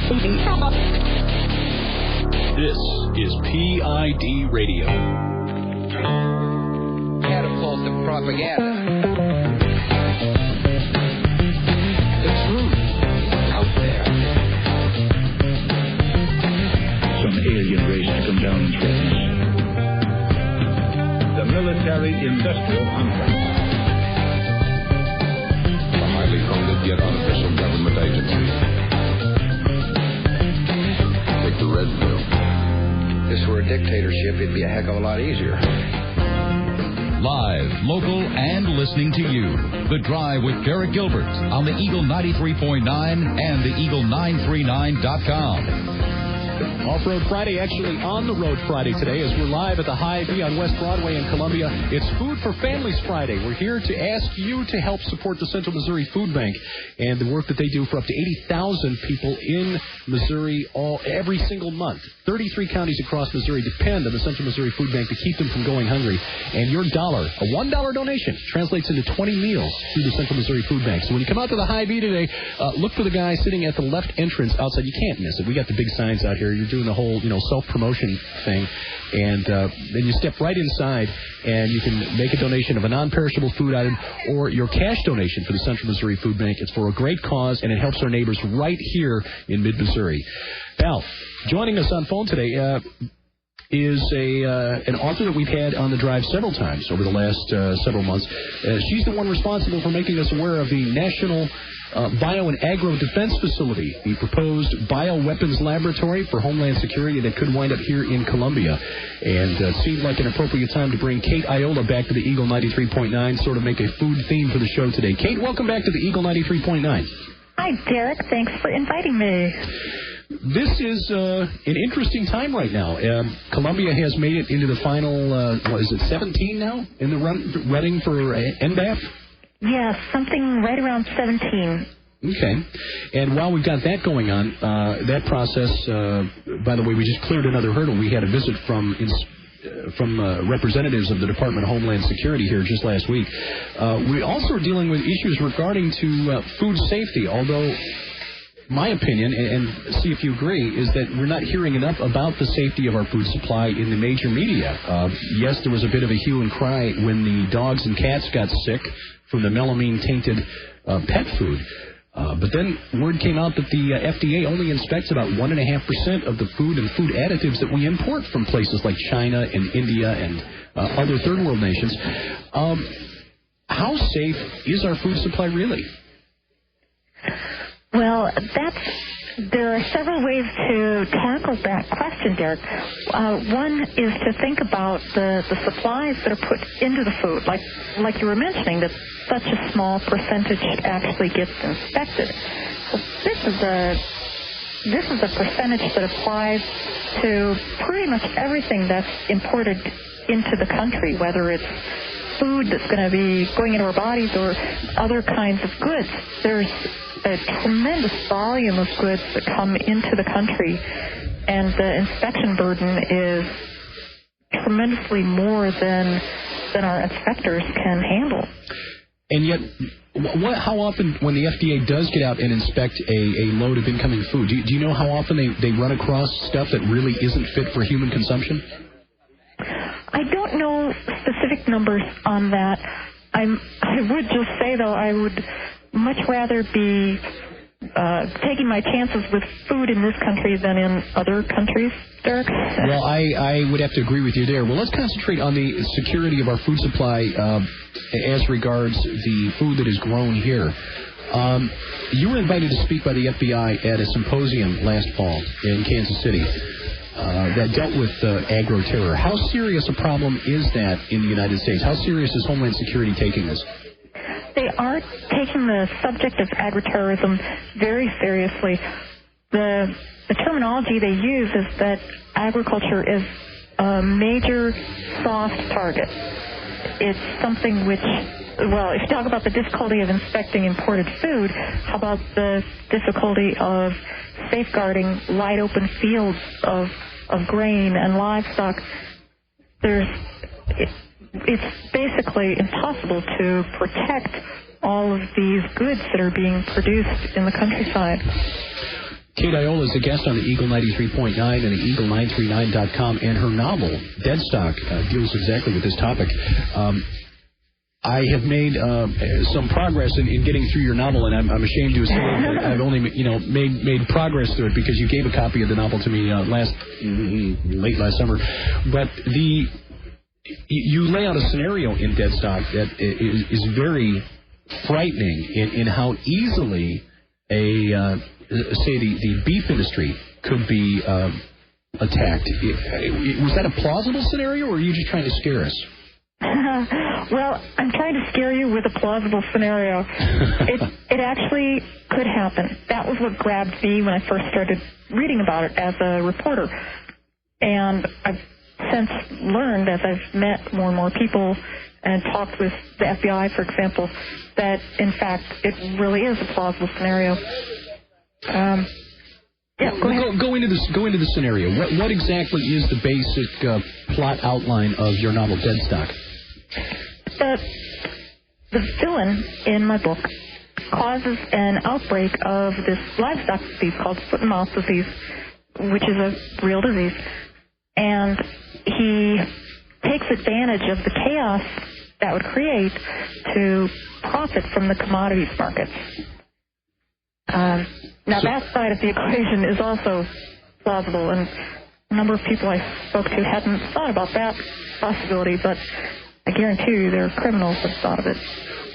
He's in trouble. This is PID Radio. Catapult of propaganda. The truth is out there. Some alien race to come down and threaten us. The military-industrial complex. A highly funded yet unofficial government agency. Take the red pill. If this were a dictatorship, it'd be a heck of a lot easier. Live, local, and listening to you. The Drive with Derek Gilbert on the Eagle 93.9 and the Eagle939.com. Off-Road Friday, actually on the road Friday today, as we're live at the Hy-Vee on West Broadway in Columbia. It's Food for Families Friday. We're here to ask you to help support the Central Missouri Food Bank and the work that they do for up to 80,000 people in Missouri every single month. 33 counties across Missouri depend on the Central Missouri Food Bank to keep them from going hungry. And your dollar, a $1 donation, translates into 20 meals through the Central Missouri Food Bank. So when you come out to the Hy-Vee today, look for the guy sitting at the left entrance outside. You can't miss it. We got the big signs out here. You're doing the whole, self-promotion thing. And then you step right inside, and you can make a donation of a non-perishable food item or your cash donation for the Central Missouri Food Bank. It's for a great cause, and it helps our neighbors right here in mid-Missouri. Now, joining us on phone today is an author that we've had on the drive several times over the last several months. She's the one responsible for making us aware of the National Bio and Agro Defense Facility, the proposed bioweapons laboratory for Homeland Security that could wind up here in Columbia. And it seemed like an appropriate time to bring Kate Iola back to the Eagle 93.9, sort of make a food theme for the show today. Kate, welcome back to the Eagle 93.9. Hi, Derek. Thanks for inviting me. This is an interesting time right now. Columbia has made it into the final, 17 now in the running for NBAF? Yes, something right around 17. Okay. And while we've got that going on, that process, by the way, we just cleared another hurdle. We had a visit from representatives of the Department of Homeland Security here just last week. We also are dealing with issues regarding to food safety, although my opinion, and see if you agree, is that we're not hearing enough about the safety of our food supply in the major media. Yes, there was a bit of a hue and cry when the dogs and cats got sick from the melamine-tainted pet food. But then word came out that the FDA only inspects about 1.5% of the food and food additives that we import from places like China and India and other third-world nations. How safe is our food supply really? Well, there are several ways to tackle that question, Derek. One is to think about the supplies that are put into the food, like you were mentioning, that such a small percentage actually gets inspected. Well, this is a percentage that applies to pretty much everything that's imported into the country, whether it's food that's going to be going into our bodies or other kinds of goods. There's a tremendous volume of goods that come into the country, and the inspection burden is tremendously more than our inspectors can handle. And yet, how often, when the FDA does get out and inspect a load of incoming food, do you know how often they run across stuff that really isn't fit for human consumption? I don't know specific numbers on that. I would just say, though, I would much rather be taking my chances with food in this country than in other countries, Derek. Well, I would have to agree with you there. Well, let's concentrate on the security of our food supply as regards the food that is grown here. You were invited to speak by the FBI at a symposium last fall in Kansas City that dealt with agroterror. How serious a problem is that in the United States? How serious is Homeland Security taking this? They are taking the subject of agroterrorism very seriously. The terminology they use is that agriculture is a major soft target. It's something which, well, if you talk about the difficulty of inspecting imported food, how about the difficulty of safeguarding wide open fields of grain and livestock? It's basically impossible to protect all of these goods that are being produced in the countryside. Kate Iola is a guest on the Eagle 93.9 and the Eagle939.com, and her novel, Deadstock, deals exactly with this topic. I have made some progress in getting through your novel, and I'm ashamed to say that I've only made progress through it because you gave a copy of the novel to me late last summer. But you lay out a scenario in Deadstock that is very frightening in how easily the beef industry could be attacked. Was that a plausible scenario, or are you just trying to scare us? Well, I'm trying to scare you with a plausible scenario. It actually could happen. That was what grabbed me when I first started reading about it as a reporter. And I've since learned, as I've met more and more people and talked with the FBI, for example, that, in fact, it really is a plausible scenario. Yeah, go ahead. Go into the scenario. What exactly is the basic plot outline of your novel, Deadstock? The villain in my book causes an outbreak of this livestock disease called foot-and-mouth disease, which is a real disease. And he takes advantage of the chaos that would create to profit from the commodities markets. Now, that side of the equation is also plausible, and a number of people I spoke to hadn't thought about that possibility, but I guarantee you there are criminals that thought of it.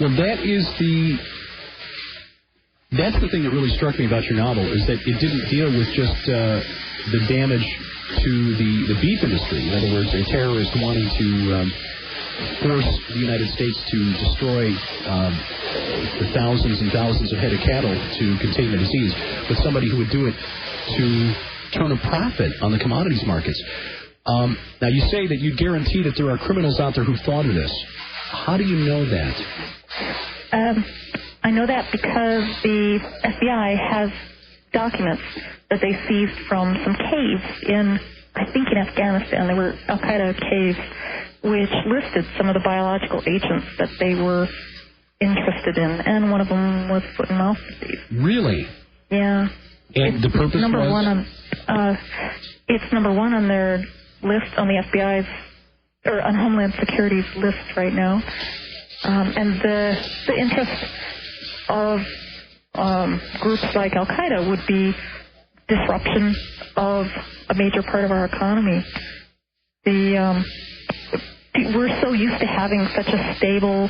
Well, that's the thing that really struck me about your novel, is that it didn't deal with just the damage to the beef industry. In other words, a terrorist wanting to force the United States to destroy the thousands and thousands of head of cattle to contain the disease, but somebody who would do it to turn a profit on the commodities markets. Now, you say that you guarantee that there are criminals out there who thought of this. How do you know that? I know that because the FBI has documents that they seized from some caves in Afghanistan. They were al-Qaeda caves, which listed some of the biological agents that they were interested in, and one of them was foot-and-mouth disease. Really? Yeah. And the purpose was? It's number one on their list, on the FBI's, or on Homeland Security's list right now. And the interest of groups like al-Qaeda would be disruption of a major part of our economy. We're so used to having such a stable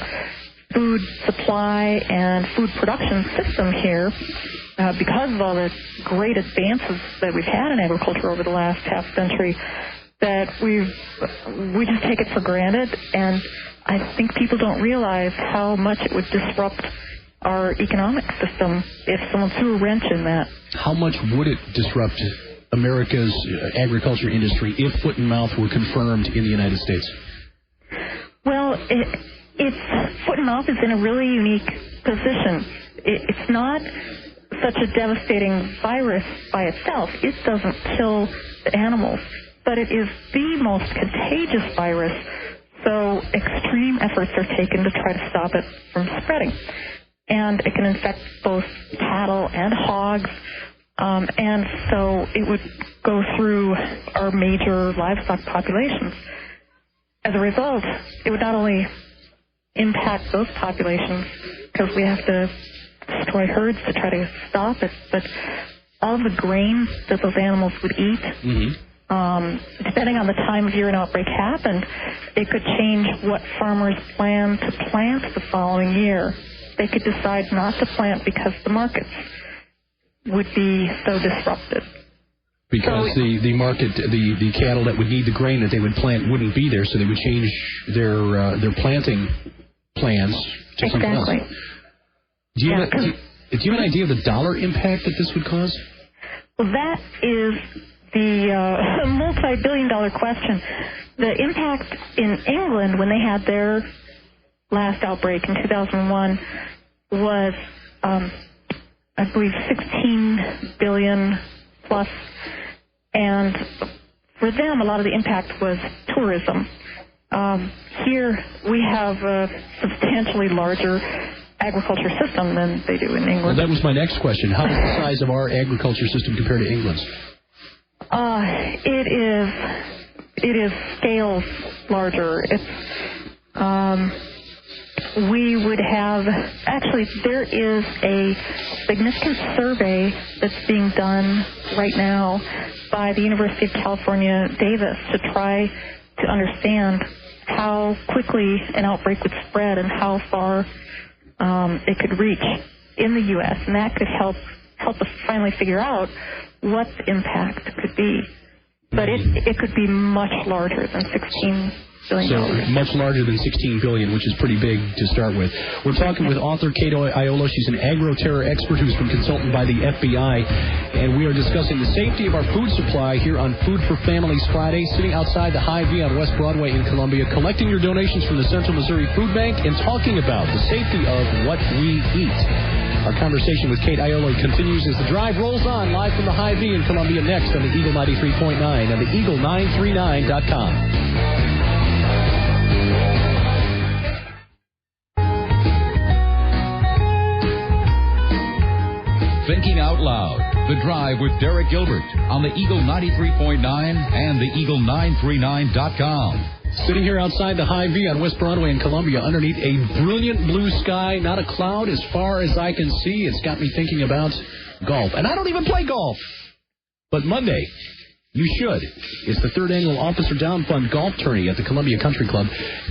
food supply and food production system here because of all the great advances that we've had in agriculture over the last half century, that we just take it for granted. And I think people don't realize how much it would disrupt our economic system if someone threw a wrench in that. How much would it disrupt America's agriculture industry if foot and mouth were confirmed in the United States? Well, it's foot and mouth is in a really unique position. It's not such a devastating virus by itself. It doesn't kill the animals, but it is the most contagious virus, so extreme efforts are taken to try to stop it from spreading. And it can infect both cattle and hogs, and so it would go through our major livestock populations. As a result, it would not only impact those populations, because we have to destroy herds to try to stop it, but all the grain that those animals would eat, depending on the time of year an outbreak happened, it could change what farmers plan to plant the following year. They could decide not to plant because the markets would be so disrupted. Because the market, the cattle that would need the grain that they would plant wouldn't be there, so they would change their planting plans to something else. Do you have an idea of the dollar impact that this would cause? Well, that is the multi-billion-dollar question. The impact in England when they had their last outbreak in 2001 was, I believe, 16 billion plus. And for them, a lot of the impact was tourism. Here, we have a substantially larger agriculture system than they do in England. Well, that was my next question. How does the size of our agriculture system compare to England's? It is scales larger. It's we would have, actually, there is a significant survey that's being done right now by the University of California, Davis, to try to understand how quickly an outbreak would spread and how far it could reach in the U.S., and that could help us finally figure out what the impact could be. But it could be much larger than $16 billion. So much larger than $16 billion, which is pretty big to start with. We're talking with author Kate Iola. She's an agroterror expert who's been consulted by the FBI, and we are discussing the safety of our food supply here on Food for Families Friday, sitting outside the Hy-Vee on West Broadway in Columbia, collecting your donations from the Central Missouri Food Bank and talking about the safety of what we eat. Our conversation with Kate Iola continues as the drive rolls on live from the Hy-Vee in Columbia next on the Eagle 93.9 and the Eagle939.com. Thinking Out Loud, The Drive with Derek Gilbert on the Eagle 93.9 and the Eagle939.com. Sitting here outside the Hy-Vee on West Broadway in Columbia underneath a brilliant blue sky, not a cloud as far as I can see. It's got me thinking about golf. And I don't even play golf. But Monday, you should. It's the third annual Officer Down Fund golf tourney at the Columbia Country Club.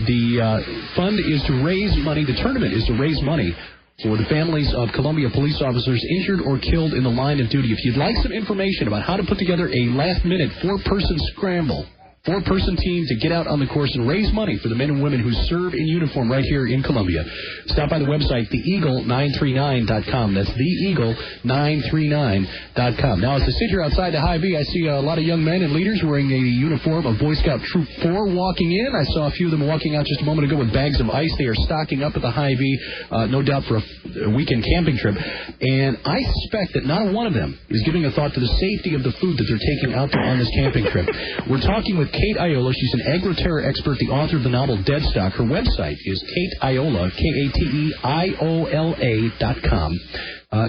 The fund is to raise money. The tournament is to raise money for the families of Columbia police officers injured or killed in the line of duty. If you'd like some information about how to put together a last-minute four-person scramble, four-person team to get out on the course and raise money for the men and women who serve in uniform right here in Columbia, stop by the website, theeagle939.com. That's theeagle939.com. Now, as I sit here outside the Hy-Vee, I see a lot of young men and leaders wearing a uniform of Boy Scout Troop 4 walking in. I saw a few of them walking out just a moment ago with bags of ice. They are stocking up at the Hy-Vee, no doubt for a weekend camping trip. And I suspect that not one of them is giving a thought to the safety of the food that they're taking out there on this camping trip. We're talking with Kate Iola. She's an agroterror expert, the author of the novel Deadstock. Her website is Kate Iola, KateIola.com.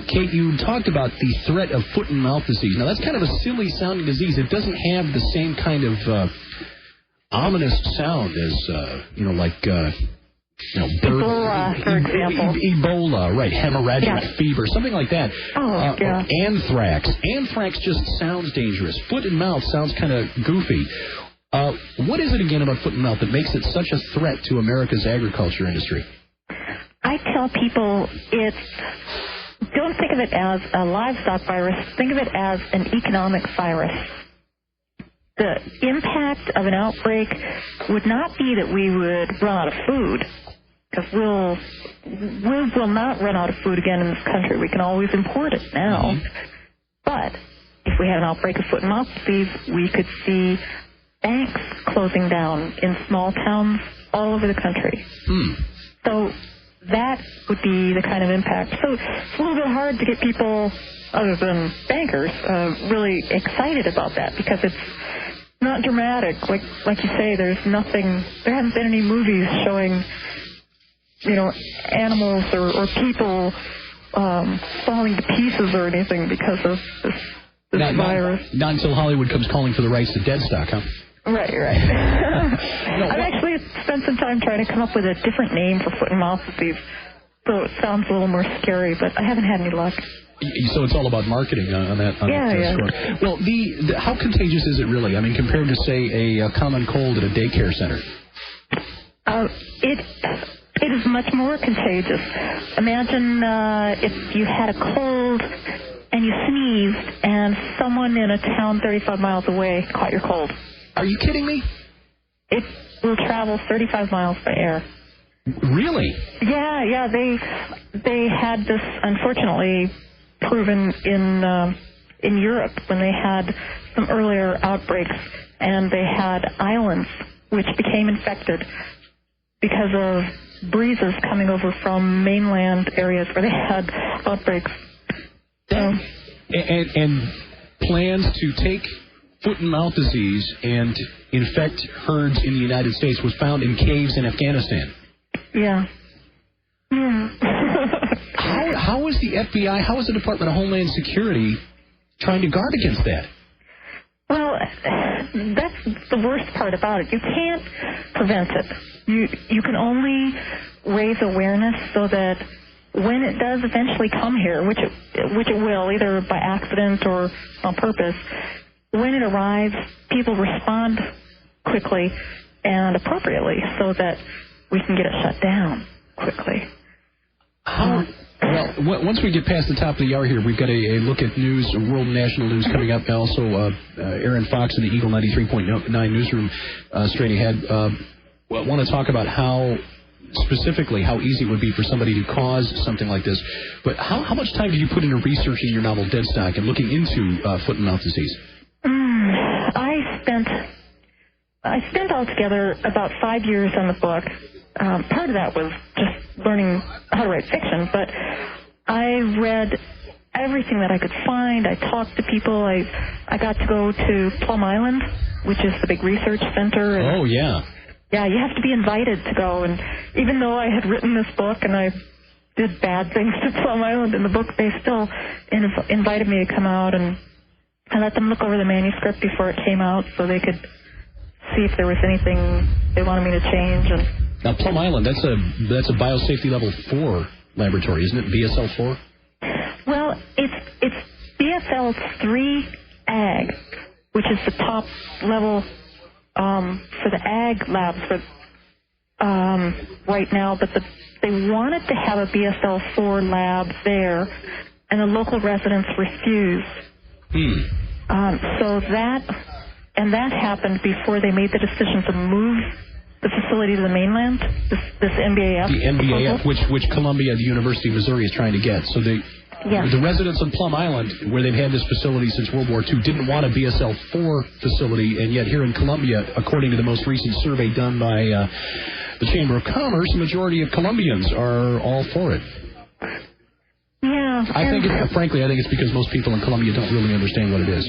Kate, you talked about the threat of foot and mouth disease. Now, that's kind of a silly-sounding disease. It doesn't have the same kind of ominous sound as, Ebola, for example. Ebola, right, hemorrhagic fever, something like that. Oh, yeah. Or anthrax. Anthrax just sounds dangerous. Foot and mouth sounds kind of goofy. What is it again about foot and mouth that makes it such a threat to America's agriculture industry? I tell people don't think of it as a livestock virus. Think of it as an economic virus. The impact of an outbreak would not be that we would run out of food, because we will not run out of food again in this country. We can always import it now. Mm-hmm. But if we had an outbreak of foot and mouth disease, we could see banks closing down in small towns all over the country. So that would be the kind of impact. So it's a little bit hard to get people, other than bankers, really excited about that, because it's not dramatic. Like you say, there haven't been any movies showing, animals or people falling to pieces or anything because of this virus. Not until Hollywood comes calling for the rights to Deadstock, huh? Right. I've actually spent some time trying to come up with a different name for foot and mouth disease, so it sounds a little more scary, but I haven't had any luck. So it's all about marketing on that score. Well, how contagious is it really? I mean, compared to, say, a common cold at a daycare center? It is much more contagious. Imagine if you had a cold and you sneezed and someone in a town 35 miles away caught your cold. Are you kidding me? It will travel 35 miles by air. Really? Yeah. They had this, unfortunately, proven in Europe when they had some earlier outbreaks, and they had islands which became infected because of breezes coming over from mainland areas where they had outbreaks. And plans to take foot and mouth disease and infect herds in the United States was found in caves in Afghanistan. Yeah. How is the FBI, how is the Department of Homeland Security trying to guard against that? Well, that's the worst part about it. You can't prevent it. You can only raise awareness so that when it does eventually come here, which it will, either by accident or on purpose, when it arrives, people respond quickly and appropriately so that we can get it shut down quickly. Well, once we get past the top of the hour here, we've got a look at news, world and national news coming up. Also, Aaron Fox in the Eagle 93.9 newsroom straight ahead. Want to talk about how specifically how easy it would be for somebody to cause something like this. But how much time did you put into researching your novel Deadstock and looking into foot and mouth disease? I spent altogether about 5 years on the book. Part of that was just learning how to write fiction, but I read everything that I could find. I talked to people. I got to go to Plum Island, which is the big research center. And oh, yeah. Yeah, you have to be invited to go. And even though I had written this book and I did bad things to Plum Island in the book, they still invited me to come out, and I let them look over the manuscript before it came out so they could see if there was anything they wanted me to change. And now, Plum Island, that's a biosafety level 4 laboratory, isn't it? BSL 4? Well, it's BSL 3 Ag, which is the top level for the Ag labs for right now. But they wanted to have a BSL 4 lab there, and the local residents refused. So that happened before they made the decision to move the facility to the mainland, this NBAF. The NBAF, which Columbia, the University of Missouri, is trying to get. So the residents of Plum Island, where they've had this facility since World War II, didn't want a BSL 4 facility, and yet here in Columbia, according to the most recent survey done by the Chamber of Commerce, the majority of Columbians are all for it. Yeah. Frankly, I think it's because most people in Columbia don't really understand what it is.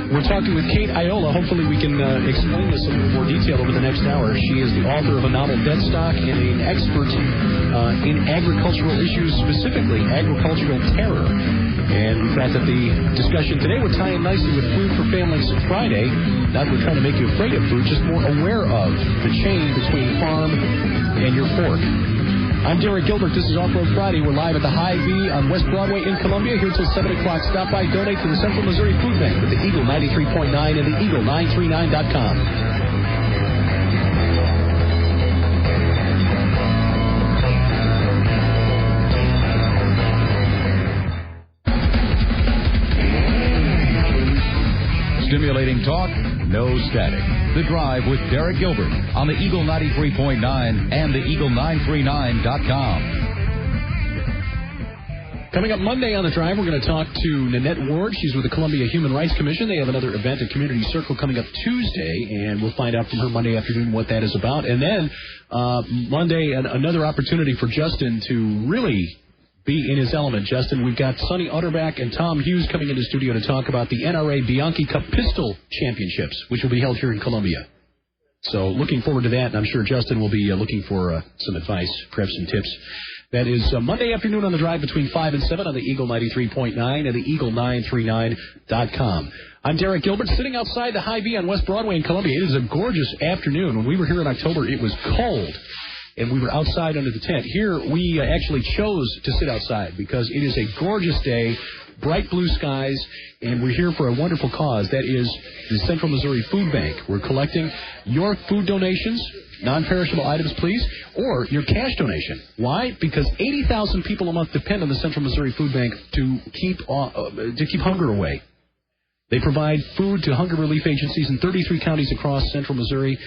We're talking with Kate Iola. Hopefully we can explain this in a little more detail over the next hour. She is the author of a novel, Deadstock, and an expert in agricultural issues, specifically agricultural terror. And we thought that the discussion today would tie in nicely with Food for Families Friday. Not we're trying to make you afraid of food, just more aware of the chain between farm and your fork. I'm Derek Gilbert. This is Off-Road Friday. We're live at the Hy-Vee on West Broadway in Columbia. Here till 7 o'clock. Stop by, donate to the Central Missouri Food Bank with the Eagle 93.9 and the Eagle939.com. Stimulating talk, no static. The Drive with Derek Gilbert on the Eagle 93.9 and the Eagle939.com. Coming up Monday on The Drive, we're going to talk to Nanette Ward. She's with the Columbia Human Rights Commission. They have another event at Community Circle coming up Tuesday, and we'll find out from her Monday afternoon what that is about. And then Monday, another opportunity for Justin to really be in his element. Justin, we've got Sonny Utterback and Tom Hughes coming into the studio to talk about the NRA Bianchi Cup Pistol Championships, which will be held here in Columbia. So looking forward to that, and I'm sure Justin will be looking for some advice, perhaps some tips. That is Monday afternoon on The Drive between 5 and 7 on the Eagle 93.9 and the Eagle939.com. I'm Derek Gilbert, sitting outside the Hy-Vee on West Broadway in Columbia. It is a gorgeous afternoon. When we were here in October, it was cold, and we were outside under the tent. Here, we actually chose to sit outside because it is a gorgeous day, bright blue skies, and we're here for a wonderful cause. That is the Central Missouri Food Bank. We're collecting your food donations, non-perishable items, please, or your cash donation. Why? Because 80,000 people a month depend on the Central Missouri Food Bank to keep hunger away. They provide food to hunger relief agencies in 33 counties across central Missouri,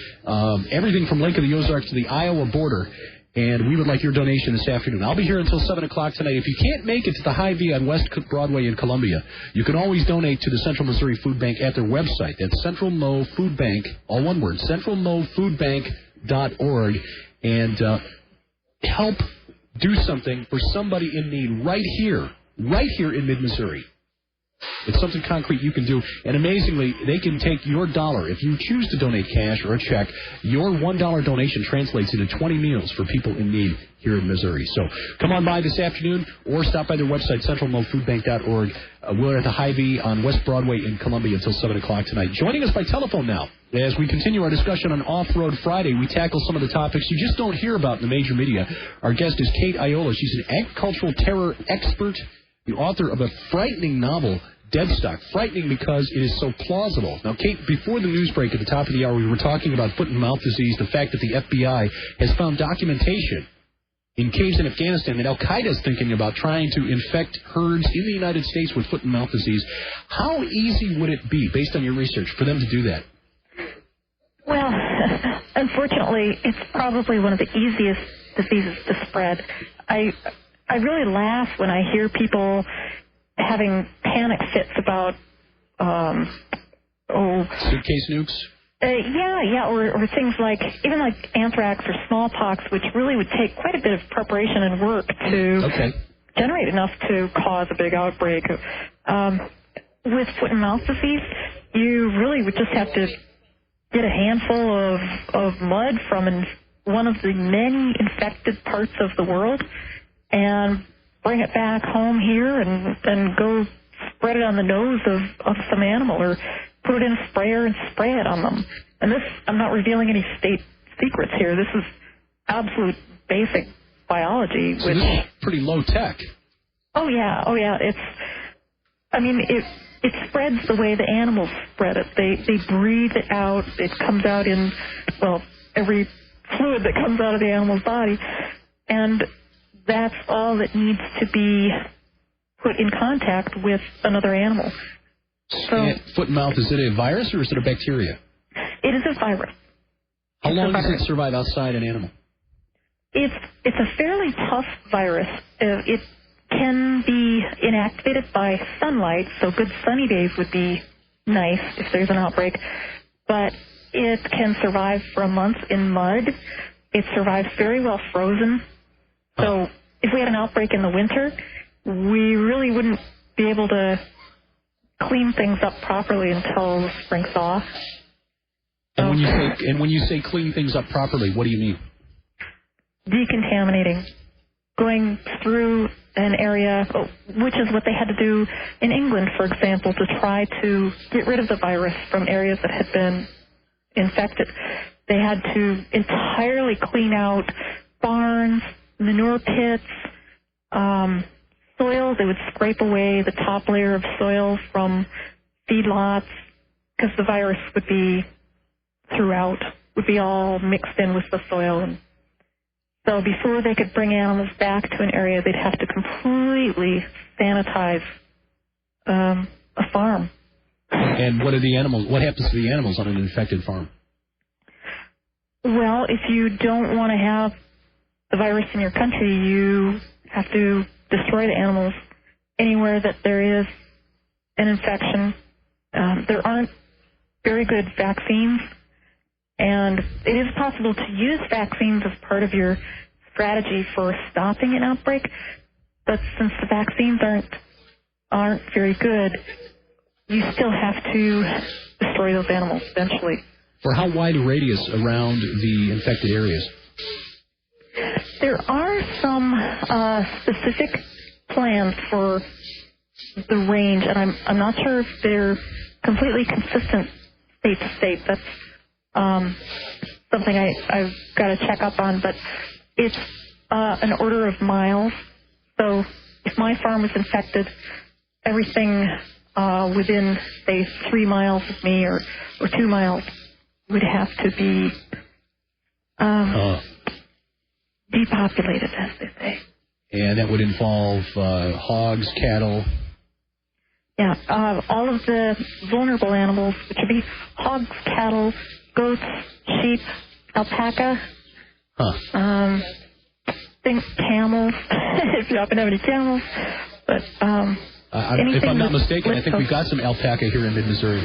everything from Lake of the Ozarks to the Iowa border. And we would like your donation this afternoon. I'll be here until 7 o'clock tonight. If you can't make it to the Hy-Vee on West Broadway in Columbia, you can always donate to the Central Missouri Food Bank at their website. That's Central Mo Food Bank, all one word, centralmofoodbank.org, and help do something for somebody in need right here in mid-Missouri. It's something concrete you can do. And amazingly, they can take your dollar. If you choose to donate cash or a check, your $1 donation translates into 20 meals for people in need here in Missouri. So come on by this afternoon or stop by their website, centralmofoodbank.org. We're at the Hy-Vee on West Broadway in Columbia until 7 o'clock tonight. Joining us by telephone now, as we continue our discussion on Off-Road Friday, we tackle some of the topics you just don't hear about in the major media. Our guest is Kate Iola. She's an agricultural terror expert, the author of a frightening novel, Deadstock. Frightening because it is so plausible. Now, Kate, before the news break at the top of the hour, we were talking about foot and mouth disease, the fact that the FBI has found documentation in caves in Afghanistan that Al-Qaeda is thinking about trying to infect herds in the United States with foot and mouth disease. How easy would it be, based on your research, for them to do that? Well, unfortunately, it's probably one of the easiest diseases to spread. I really laugh when I hear people having panic fits about, suitcase nukes? Or things like, even like anthrax or smallpox, which really would take quite a bit of preparation and work to generate enough to cause a big outbreak. With foot and mouth disease, you really would just have to get a handful of mud from one of the many infected parts of the world and bring it back home here and go spread it on the nose of some animal or put it in a sprayer and spray it on them. And this, I'm not revealing any state secrets here. This is absolute basic biology. So this is pretty low tech. Oh yeah. It spreads the way the animals spread it. They breathe it out. It comes out in, every fluid that comes out of the animal's body. And that's all that needs to be put in contact with another animal. So, foot and mouth, is it a virus or is it a bacteria? It is a virus. How long does it survive outside an animal? It's a fairly tough virus. It can be inactivated by sunlight, so good sunny days would be nice if there's an outbreak. But it can survive for a month in mud. It survives very well frozen. So if we had an outbreak in the winter, we really wouldn't be able to clean things up properly until the spring thaw. And when you say clean things up properly, what do you mean? Decontaminating. Going through an area, which is what they had to do in England, for example, to try to get rid of the virus from areas that had been infected. They had to entirely clean out barns, manure pits, soil. They would scrape away the top layer of soil from feedlots because the virus would be throughout, would be all mixed in with the soil. And so before they could bring animals back to an area, they'd have to completely sanitize a farm. And what happens to the animals on an infected farm? Well, if you don't want to have the virus in your country, you have to destroy the animals anywhere that there is an infection. There aren't very good vaccines, and it is possible to use vaccines as part of your strategy for stopping an outbreak, but since the vaccines aren't very good, you still have to destroy those animals eventually. For how wide a radius around the infected areas? There are some specific plans for the range, and I'm not sure if they're completely consistent state to state. That's something I've got to check up on, but it's an order of miles. So if my farm was infected, everything within, say, 3 miles of me or 2 miles would have to be depopulated, as they say. And that would involve hogs, cattle? Yeah, all of the vulnerable animals, which would be hogs, cattle, goats, sheep, alpaca, camels, if you happen to have any camels. But if I'm not mistaken, I think we've got some alpaca here in mid-Missouri.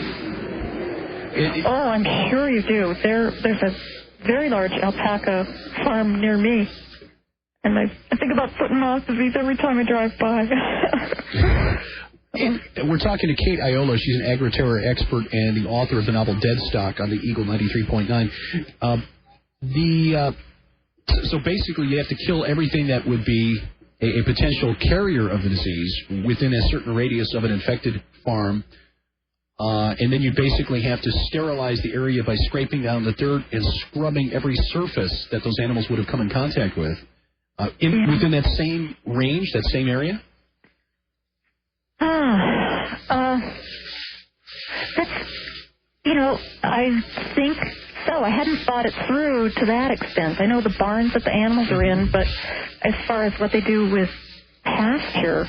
I'm sure you do. There's a very large alpaca farm near me. And I think about foot and mouth disease every time I drive by. We're talking to Kate Iola. She's an agroterror expert and the author of the novel Deadstock on the Eagle 93.9. So basically, you have to kill everything that would be a potential carrier of the disease within a certain radius of an infected farm. And then you basically have to sterilize the area by scraping down the dirt and scrubbing every surface that those animals would have come in contact with. Within that same range, that same area? I think so. I hadn't thought it through to that extent. I know the barns that the animals are in, but as far as what they do with pasture,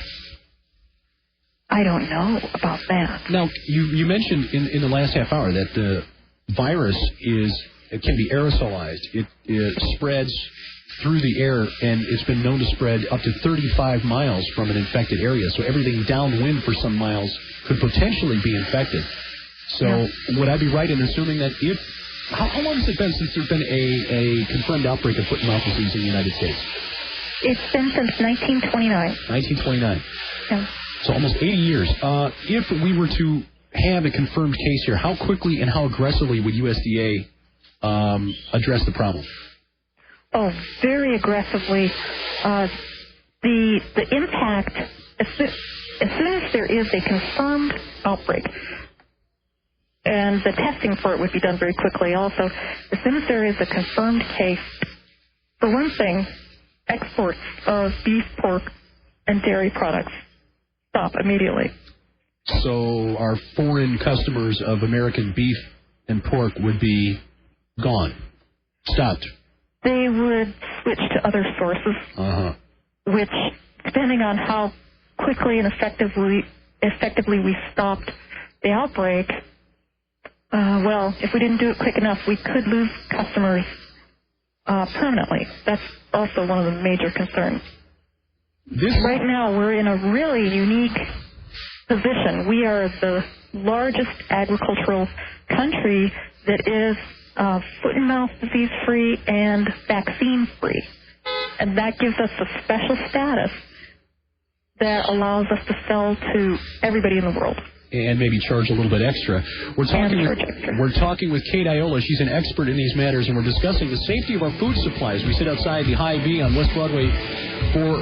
I don't know about that. Now, you mentioned in the last half hour that the virus can be aerosolized. It spreads through the air, and it's been known to spread up to 35 miles from an infected area. So everything downwind for some miles could potentially be infected. So would I be right in assuming that how long has it been since there's been a confirmed outbreak of foot-and-mouth disease in the United States? It's been since 1929. 1929. Yeah. So almost 80 years. If we were to have a confirmed case here, how quickly and how aggressively would USDA address the problem? Oh, very aggressively. The impact, as soon as there is a confirmed outbreak, and the testing for it would be done very quickly also, as soon as there is a confirmed case, for one thing, exports of beef, pork, and dairy products stop immediately. So our foreign customers of American beef and pork would be gone, stopped. They would switch to other sources, which, depending on how quickly and effectively we stopped the outbreak, if we didn't do it quick enough, we could lose customers permanently. That's also one of the major concerns. Right now, we're in a really unique position. We are the largest agricultural country that is foot-and-mouth disease-free and vaccine-free. And that gives us a special status that allows us to sell to everybody in the world. And maybe charge a little bit extra. We're talking with Kate Iola. She's an expert in these matters, and we're discussing the safety of our food supplies. We sit outside the Hy-Vee on West Broadway for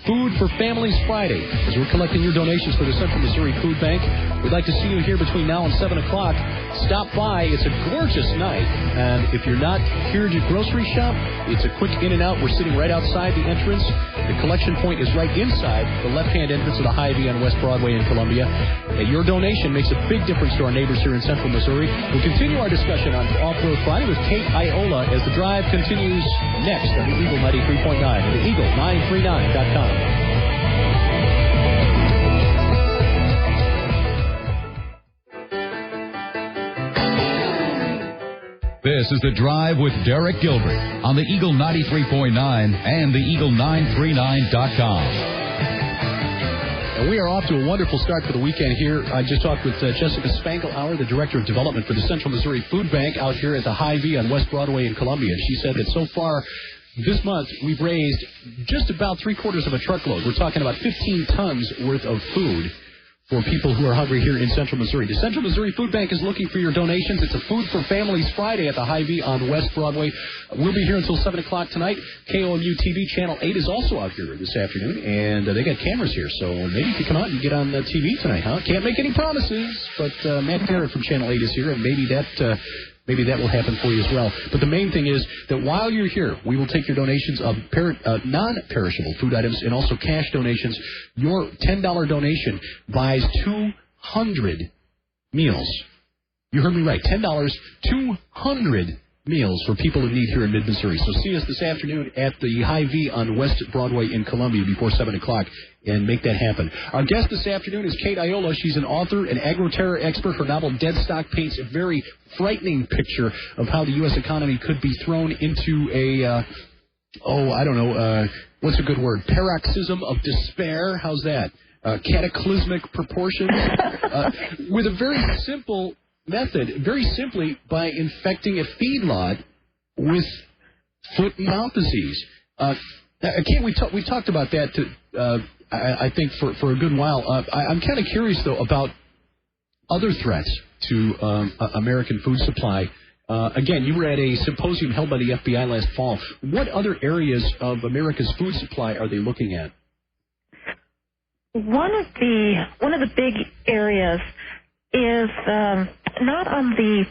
Food for Families Friday, as we're collecting your donations for the Central Missouri Food Bank. We'd like to see you here between now and 7 o'clock. Stop by. It's a gorgeous night. And if you're not here to grocery shop, it's a quick in and out. We're sitting right outside the entrance. The collection point is right inside the left-hand entrance of the Hy-Vee on West Broadway in Columbia. And your donation makes a big difference to our neighbors here in Central Missouri. We'll continue our discussion on Off-Road Friday with Kate Iola as the drive continues next on the Eagle 93.9 and the Eagle939.com. This is The Drive with Derek Gilbert on the Eagle 93.9 and the Eagle939.com. And we are off to a wonderful start for the weekend here. I just talked with Jessica Spangelauer, the Director of Development for the Central Missouri Food Bank out here at the Hy-Vee on West Broadway in Columbia. And she said that so far this month we've raised just about 3/4 of a truckload. We're talking about 15 tons worth of food for people who are hungry here in Central Missouri. The Central Missouri Food Bank is looking for your donations. It's a Food for Families Friday at the Hy-Vee on West Broadway. We'll be here until 7 o'clock tonight. KOMU TV Channel 8 is also out here this afternoon, and they got cameras here, so maybe you can come out and get on the TV tonight, huh? Can't make any promises, but Matt Garrett from Channel 8 is here, and maybe that will happen for you as well. But the main thing is that while you're here, we will take your donations of non-perishable food items and also cash donations. Your $10 donation buys 200 meals. You heard me right. $10, 200 meals for people in need here in mid-Missouri. So see us this afternoon at the Hy-Vee on West Broadway in Columbia before 7 o'clock and make that happen. Our guest this afternoon is Kate Iola. She's an author, an agroterror expert. Her novel Deadstock paints a very frightening picture of how the U.S. economy could be thrown into a, what's a good word? Paroxysm of despair. How's that? Cataclysmic proportions. With a very simple method, very simply by infecting a feedlot with foot and mouth disease. Kate, we talked about that. I think, for a good while. I'm kind of curious, though, about other threats to American food supply. Again, you were at a symposium held by the FBI last fall. What other areas of America's food supply are they looking at? One of the big areas is not on the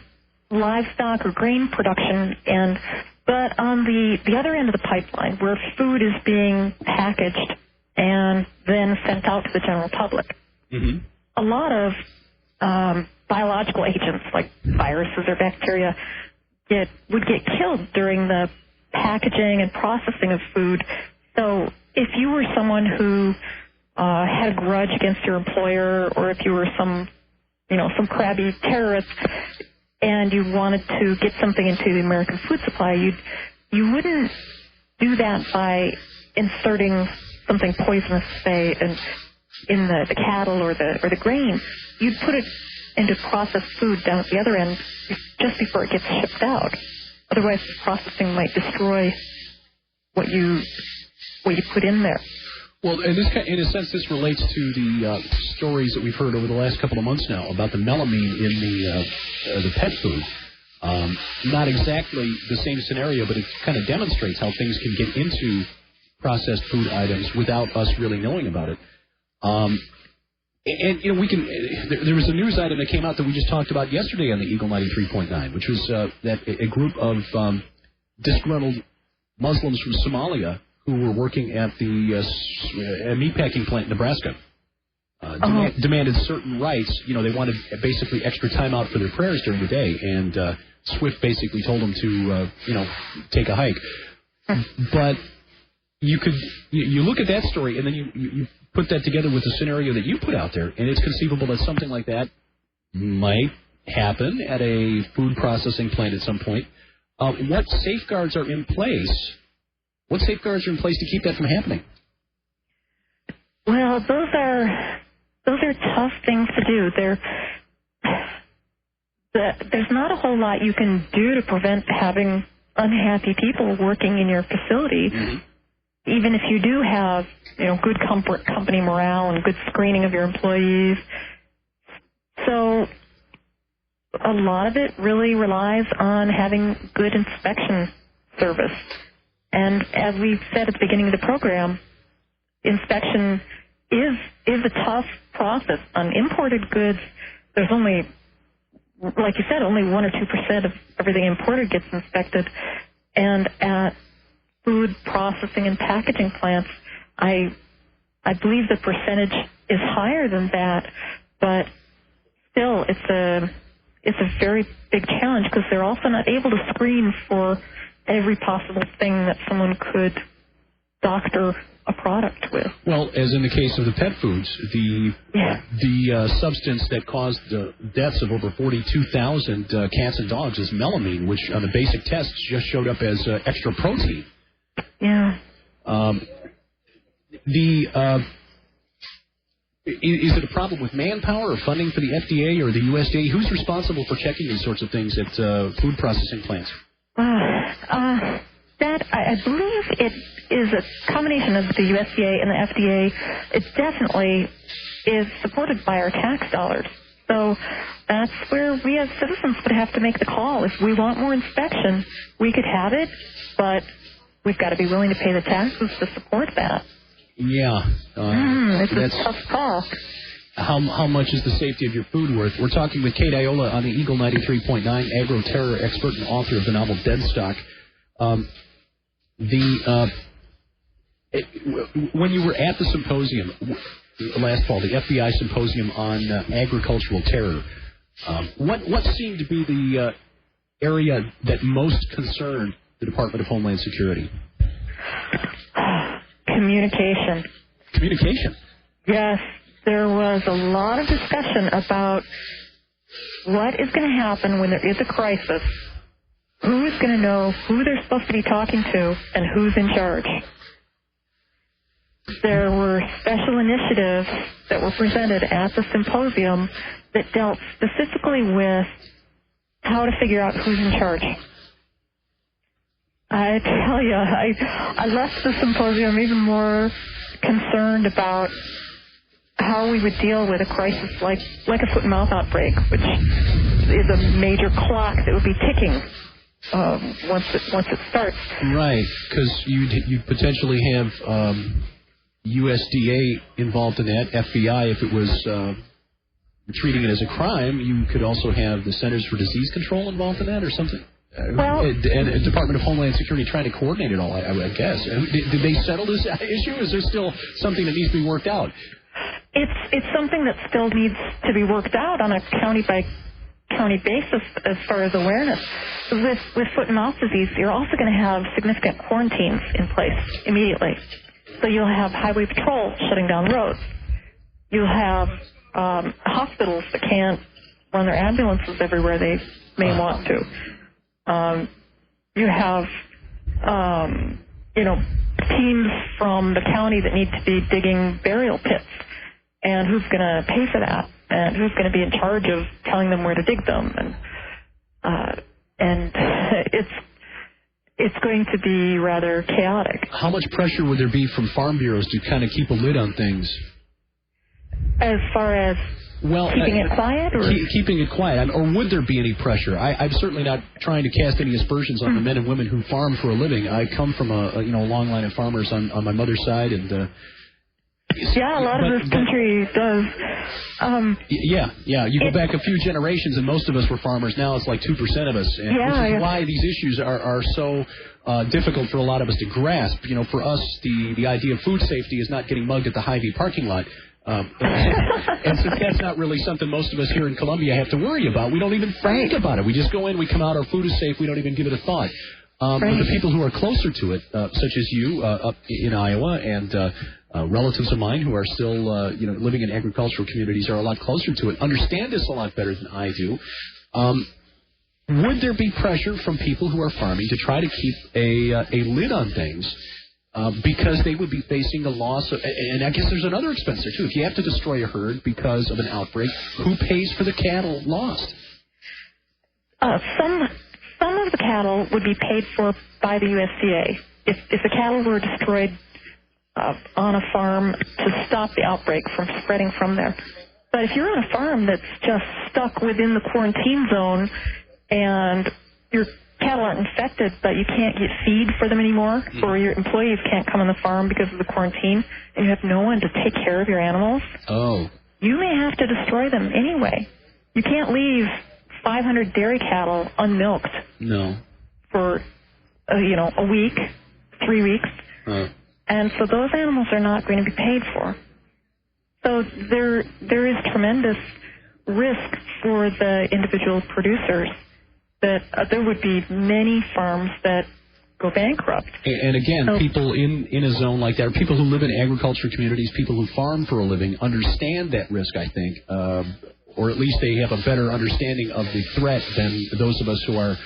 livestock or grain production end, but on the other end of the pipeline, where food is being packaged and then sent out to the general public. Mm-hmm. A lot of biological agents like viruses or bacteria would get killed during the packaging and processing of food. So if you were someone who had a grudge against your employer, or if you were some crabby terrorist and you wanted to get something into the American food supply, you wouldn't do that by inserting something poisonous, say, in the cattle or the grain. You'd put it into processed food down at the other end just before it gets shipped out. Otherwise, the processing might destroy what you put in there. Well, in a sense, this relates to the stories that we've heard over the last couple of months now about the melamine in the pet food. Not exactly the same scenario, but it kind of demonstrates how things can get into processed food items without us really knowing about it. And we can. There was a news item that came out that we just talked about yesterday on the Eagle 93.9, which was that a group of disgruntled Muslims from Somalia who were working at the meatpacking plant in Nebraska demanded certain rights. They wanted basically extra time out for their prayers during the day, and SWIFT basically told them to take a hike. But you look at that story, and then you put that together with the scenario that you put out there, and it's conceivable that something like that might happen at a food processing plant at some point. What safeguards are in place? What safeguards are in place to keep that from happening? Well, those are tough things to do. There's not a whole lot you can do to prevent having unhappy people working in your facility. Mm-hmm. Even if you do have, good company morale and good screening of your employees. So a lot of it really relies on having good inspection service. And as we said at the beginning of the program, inspection is a tough process. On imported goods, there's only, like you said, only 1 or 2% of everything imported gets inspected. And at food processing and packaging plants, I believe the percentage is higher than that, but still it's a very big challenge because they're also not able to screen for every possible thing that someone could doctor a product with. Well, as in the case of the pet foods, the substance that caused the deaths of over 42,000 cats and dogs is melamine, which on the basic tests just showed up as extra protein. Yeah. Is it a problem with manpower or funding for the FDA or the USDA? Who's responsible for checking these sorts of things at food processing plants? I believe it is a combination of the USDA and the FDA. It definitely is supported by our tax dollars. So that's where we as citizens would have to make the call. If we want more inspection, we could have it, but we've got to be willing to pay the taxes to support that. Yeah. It's a tough call. How much is the safety of your food worth? We're talking with Kate Iola on the Eagle 93.9, agroterror expert and author of the novel Deadstock. When you were at the symposium last fall, the FBI symposium on agricultural terror, what seemed to be the area that most concerned the Department of Homeland Security? Communication. Communication? Yes. There was a lot of discussion about what is going to happen when there is a crisis, who is going to know who they're supposed to be talking to, and who's in charge. There were special initiatives that were presented at the symposium that dealt specifically with how to figure out who's in charge. I tell you, I left the symposium even more concerned about how we would deal with a crisis like a foot and mouth outbreak, which is a major clock that would be ticking once it starts. Right, because you'd potentially have USDA involved in that, FBI if it was treating it as a crime. You could also have the Centers for Disease Control involved in that or something. Well, and Department of Homeland Security trying to coordinate it all, I guess. Did they settle this issue? Is there still something that needs to be worked out? It's something that still needs to be worked out on a county-by-county basis as far as awareness. With foot and mouth disease, you're also going to have significant quarantines in place immediately. So you'll have highway patrol shutting down roads. You'll have hospitals that can't run their ambulances everywhere they may want to. You have, teams from the county that need to be digging burial pits. And who's going to pay for that? And who's going to be in charge of telling them where to dig them? And it's going to be rather chaotic. How much pressure would there be from farm bureaus to kind of keep a lid on things? As far as keeping it quiet? Or? Keeping it quiet. Or would there be any pressure? I'm certainly not trying to cast any aspersions on the men and women who farm for a living. I come from a long line of farmers on my mother's side, and yeah, a lot of this country does. Yeah. You go back a few generations, and most of us were farmers. Now it's like 2% of us, and which is why these issues are so difficult for a lot of us to grasp. For us, the idea of food safety is not getting mugged at the Hy-Vee parking lot. And since that's not really something most of us here in Columbia have to worry about, we don't even think about it. We just go in, we come out, our food is safe, we don't even give it a thought. But the people who are closer to it, such as you up in Iowa and relatives of mine who are still living in agricultural communities are a lot closer to it, understand this a lot better than I do. Would there be pressure from people who are farming to try to keep a lid on things? Because they would be facing a loss of, and I guess there's another expense there, too. If you have to destroy a herd because of an outbreak, who pays for the cattle lost? Some of the cattle would be paid for by the USDA. If the cattle were destroyed on a farm to stop the outbreak from spreading from there. But if you're on a farm that's just stuck within the quarantine zone and your cattle aren't infected, but you can't get feed for them anymore, or your employees can't come on the farm because of the quarantine, and you have no one to take care of your animals, you may have to destroy them anyway. You can't leave 500 dairy cattle unmilked for, a week, 3 weeks. And so those animals are not going to be paid for. So there is tremendous risk for the individual producers that there would be many farms that go bankrupt. And again, people in a zone like that, or people who live in agriculture communities, people who farm for a living, understand that risk, I think, or at least they have a better understanding of the threat than those of us who are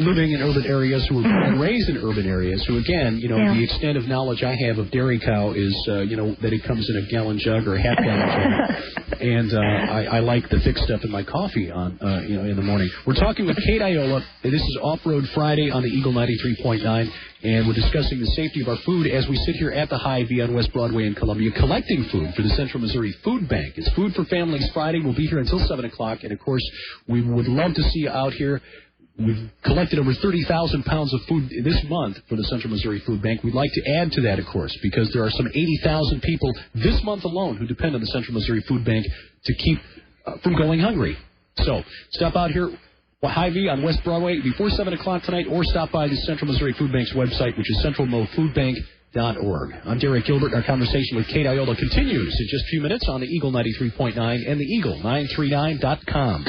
living in urban areas, who were raised in urban areas, who, again, the extent of knowledge I have of dairy cow is, that it comes in a gallon jug or a half-gallon jug. And I like the thick stuff in my coffee in the morning. We're talking with Kate Iola. This is Off-Road Friday on the Eagle 93.9, and we're discussing the safety of our food as we sit here at the Hy-Vee on West Broadway in Columbia, collecting food for the Central Missouri Food Bank. It's Food for Families Friday. We'll be here until 7 o'clock, and, of course, we would love to see you out here. We've collected over 30,000 pounds of food this month for the Central Missouri Food Bank. We'd like to add to that, of course, because there are some 80,000 people this month alone who depend on the Central Missouri Food Bank to keep from going hungry. So stop out here, Hy-Vee on West Broadway before 7 o'clock tonight, or stop by the Central Missouri Food Bank's website, which is centralmofoodbank.org. I'm Derek Gilbert. Our conversation with Kate Iola continues in just a few minutes on the Eagle 93.9 and the Eagle939.com.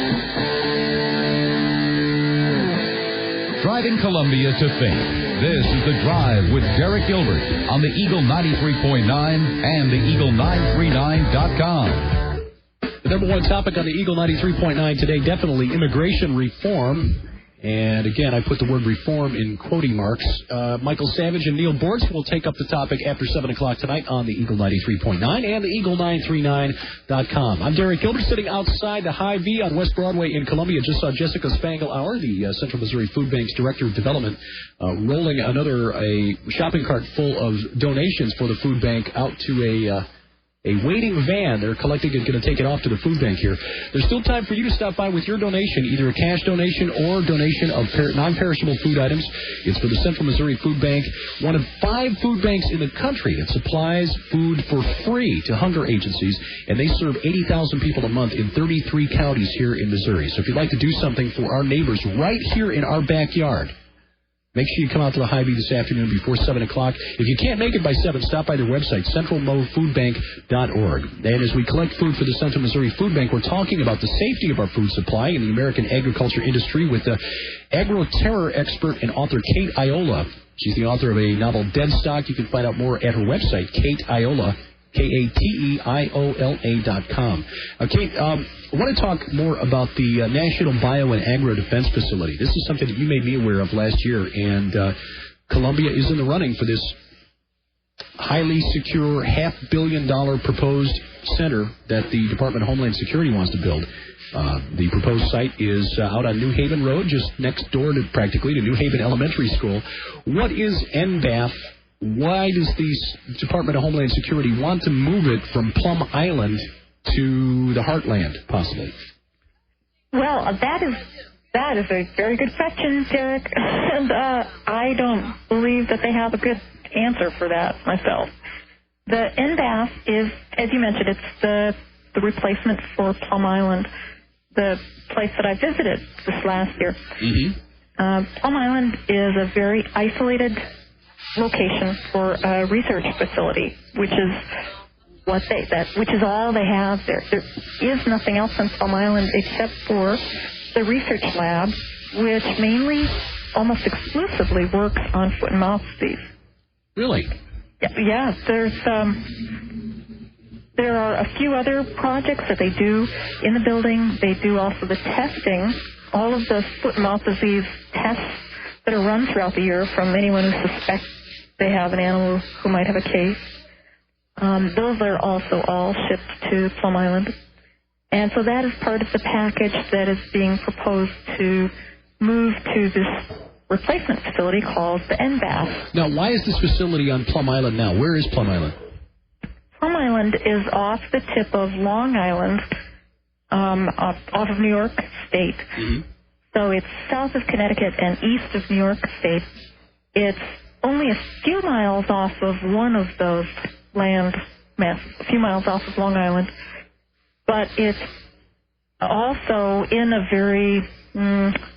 Driving Columbia to think. This is The Drive with Derek Gilbert on the Eagle 93.9 and the Eagle939.com. The number one topic on the Eagle 93.9 today, definitely immigration reform. And again, I put the word reform in quoting marks. Michael Savage and Neil Bortz will take up the topic after 7 o'clock tonight on the Eagle 93.9 and the Eagle939.com. I'm Derek Gilbert, sitting outside the Hy-Vee on West Broadway in Columbia. Just saw Jessica Spangle-Auer, the Central Missouri Food Bank's Director of Development, rolling a shopping cart full of donations for the food bank out to a waiting van. They're collecting and going to take it off to the food bank here. There's still time for you to stop by with your donation, either a cash donation or donation of non-perishable food items. It's for the Central Missouri Food Bank, one of 5 food banks in the country that supplies food for free to hunger agencies, and they serve 80,000 people a month in 33 counties here in Missouri. So if you'd like to do something for our neighbors right here in our backyard, make sure you come out to the Hy-Vee this afternoon before 7 o'clock. If you can't make it by 7, stop by their website, centralmofoodbank.org. And as we collect food for the Central Missouri Food Bank, we're talking about the safety of our food supply in the American agriculture industry with the agroterror expert and author Kate Iola. She's the author of a novel, Deadstock. You can find out more at her website, Kate Iola, KateIola.com. Kate, I want to talk more about the National Bio and Agro Defense Facility. This is something that you made me aware of last year, and Columbia is in the running for this highly secure $500 million proposed center that the Department of Homeland Security wants to build. The proposed site is out on New Haven Road, just next door to practically to New Haven Elementary School. What is NBAF? Why does the Department of Homeland Security want to move it from Plum Island to the Heartland, possibly? Well, that is a very good question, Derek, and I don't believe that they have a good answer for that myself. The NBAF is, as you mentioned, it's the replacement for Plum Island, the place that I visited this last year. Mm-hmm. Plum Island is a very isolated location for a research facility, which is which is all they have there. There is nothing else on Plum Island except for the research lab, which mainly, almost exclusively, works on foot and mouth disease. Really? Yeah. There are a few other projects that they do in the building. They do also the testing, all of the foot and mouth disease tests that are run throughout the year from anyone who suspects they have an animal who might have a case. Those are also all shipped to Plum Island. And so that is part of the package that is being proposed to move to this replacement facility called the NBAF. Now, why is this facility on Plum Island now? Where is Plum Island? Plum Island is off the tip of Long Island, off of New York State. Mm-hmm. So it's south of Connecticut and east of New York State. It's only a few miles off of one of those land masses, a few miles off of Long Island. But it's also in a very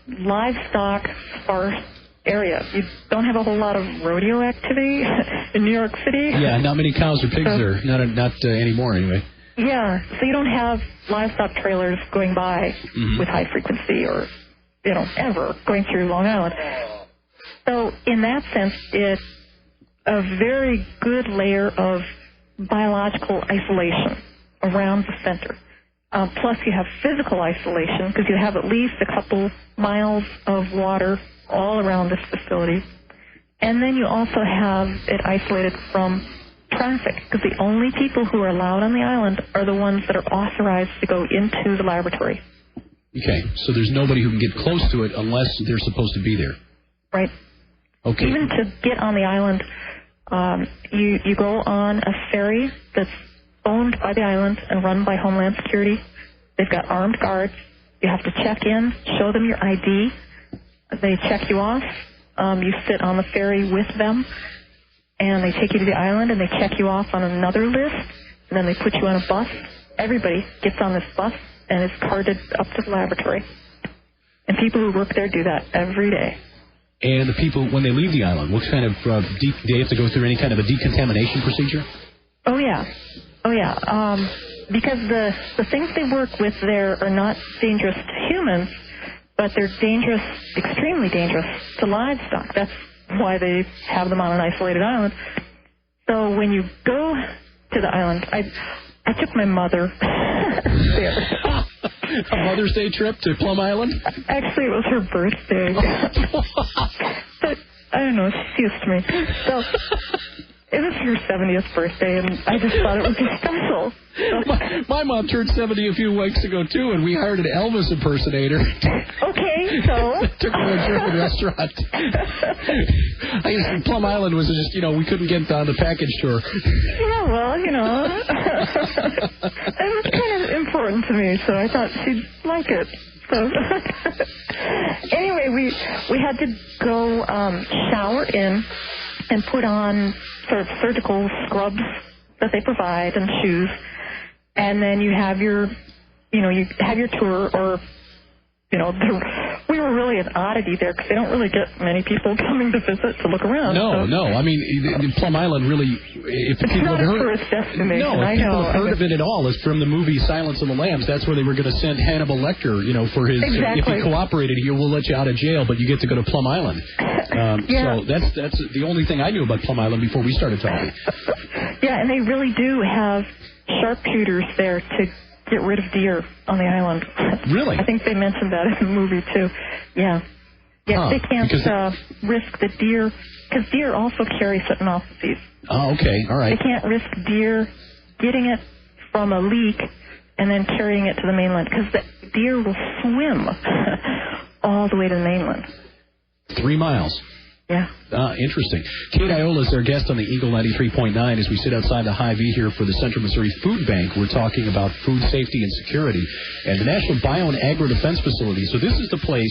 livestock sparse area. You don't have a whole lot of rodeo activity in New York City. Yeah, not many cows or pigs there. Not anymore, anyway. Yeah, so you don't have livestock trailers going by with high frequency or, ever going through Long Island. So in that sense, it's a very good layer of biological isolation around the center. Plus you have physical isolation because you have at least a couple miles of water all around this facility. And then you also have it isolated from traffic because the only people who are allowed on the island are the ones that are authorized to go into the laboratory. Okay, so there's nobody who can get close to it unless they're supposed to be there. Right. Okay. Even to get on the island, you go on a ferry that's owned by the island and run by Homeland Security. They've got armed guards. You have to check in, show them your ID. They check you off. You sit on the ferry with them, and they take you to the island, and they check you off on another list, and then they put you on a bus. Everybody gets on this bus and is carted up to the laboratory. And people who work there do that every day. And the people, when they leave the island, what kind of do they have to go through any kind of a decontamination procedure? Oh, yeah. Because the things they work with there are not dangerous to humans, but they're dangerous, extremely dangerous to livestock. That's why they have them on an isolated island. So when you go to the island, I took my mother there. A Mother's Day trip to Plum Island? Actually, it was her birthday. But, I don't know, she's used to me. So, it was her 70th birthday, and I just thought it would be special. So, my mom turned 70 a few weeks ago, too, and we hired an Elvis impersonator. Okay, so? Took her to a German restaurant. Plum Island was just, we couldn't get on the package tour. Yeah, well, it was kind of important to me, so I thought she'd like it. So anyway, we had to go shower in and put on sort of surgical scrubs that they provide and shoes, and then you have your tour, or we were really an oddity there because they don't really get many people coming to visit to look around. No. I mean, Plum Island really, if it's people not have a heard, tourist destination. no, if people have heard of it at all, it's from the movie Silence of the Lambs. That's where they were going to send Hannibal Lecter, for his. Exactly. If he cooperated here, we'll let you out of jail, but you get to go to Plum Island. Yeah. So that's the only thing I knew about Plum Island before we started talking. Yeah, and they really do have sharpshooters there to get rid of deer on the island. Really? I think they mentioned that in the movie, too. Yeah. Yeah, they can't risk the deer, because deer also carry foot-and-mouth disease. Oh, okay. All right. They can't risk deer getting it from a leak and then carrying it to the mainland, because the deer will swim all the way to the mainland. 3 miles. Yeah. Interesting. Kate Iola is our guest on the Eagle 93.9 as we sit outside the Hy-Vee here for the Central Missouri Food Bank. We're talking about food safety and security and the National Bio and Agro Defense Facility. So this is the place,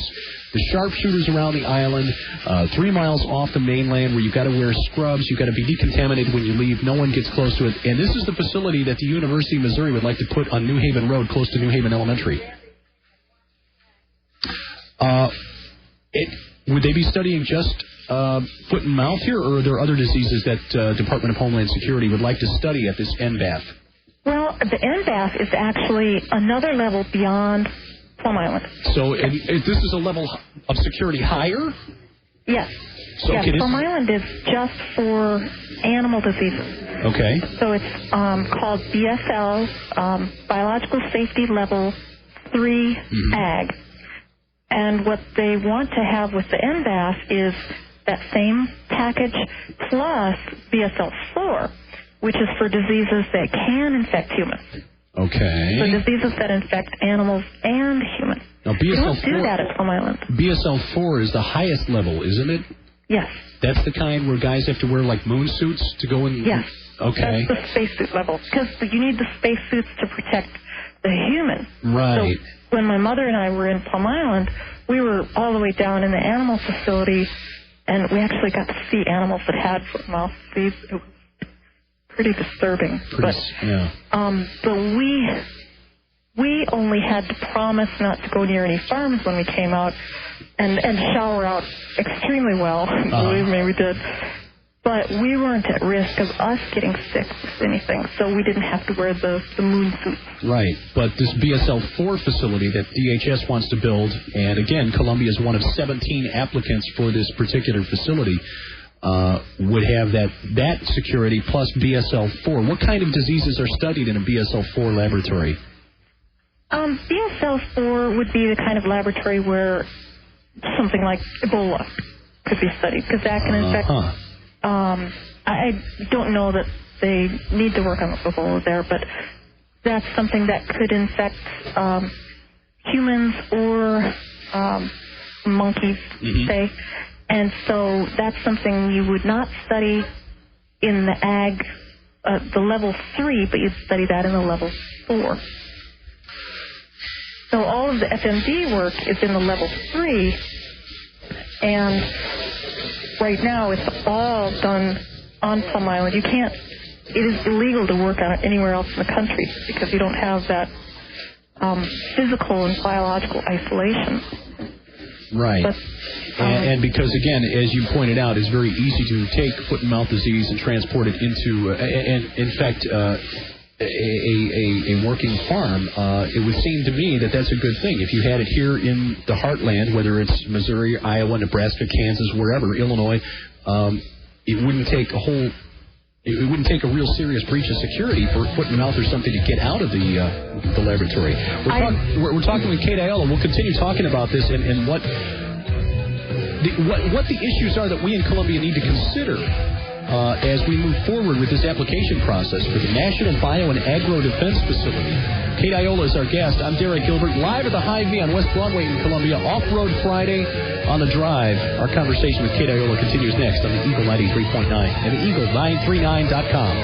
the sharpshooters around the island, 3 miles off the mainland where you've got to wear scrubs, you've got to be decontaminated when you leave, no one gets close to it. And this is the facility that the University of Missouri would like to put on New Haven Road, close to New Haven Elementary. Would they be studying just foot and mouth here, or are there other diseases that Department of Homeland Security would like to study at this NBAF? Well, the NBAF is actually another level beyond Plum Island. So this is a level of security higher? Yes. So yes, Plum Island is just for animal diseases. Okay. So it's called BSL, Biological Safety Level 3 Ag. And what they want to have with the NBAF is that same package plus BSL-4, which is for diseases that can infect humans. Okay. So diseases that infect animals and humans. Now, BSL-4, you don't do that at Plum Island. BSL-4 is the highest level, isn't it? Yes. That's the kind where guys have to wear, like, moon suits to go in? Yes. Okay. That's the spacesuit level, because you need the spacesuits to protect the human. Right. So when my mother and I were in Plum Island, we were all the way down in the animal facility, and we actually got to see animals that had foot-and-mouth disease. It was pretty disturbing. But we only had to promise not to go near any farms when we came out, and shower out extremely well. Believe me, we did. But we weren't at risk of us getting sick with anything, so we didn't have to wear the moon suits. Right, but this BSL-4 facility that DHS wants to build, and again, Columbia is one of 17 applicants for this particular facility, would have that security plus BSL-4. What kind of diseases are studied in a BSL-4 laboratory? BSL-4 would be the kind of laboratory where something like Ebola could be studied, because that can infect... I don't know that they need to work on Ebola there, but that's something that could infect humans or monkeys, say. And so that's something you would not study in the ag, the level 3, but you'd study that in the level 4. So all of the FMD work is in the level 3, and right now it's all done on Plum Island. You can't, it is illegal to work on it anywhere else in the country because you don't have that physical and biological isolation. Right. But, and because, again, as you pointed out, it's very easy to take foot and mouth disease and transport it into, and in fact, a working farm. It would seem to me that that's a good thing. If you had it here in the heartland, whether it's Missouri, Iowa, Nebraska, Kansas, wherever, Illinois, it wouldn't take a whole it wouldn't take a real serious breach of security for foot and mouth or something to get out of the laboratory. We're talking with Kate Iola. We'll continue talking about this and what the issues are that we in Columbia need to consider as we move forward with this application process for the National Bio and Agro Defense Facility. Kate Iola is our guest. I'm Derek Gilbert, live at the Hy-Vee on West Broadway in Columbia, Off-Road Friday on the Drive. Our conversation with Kate Iola continues next on the Eagle 93.9 and the Eagle939.com.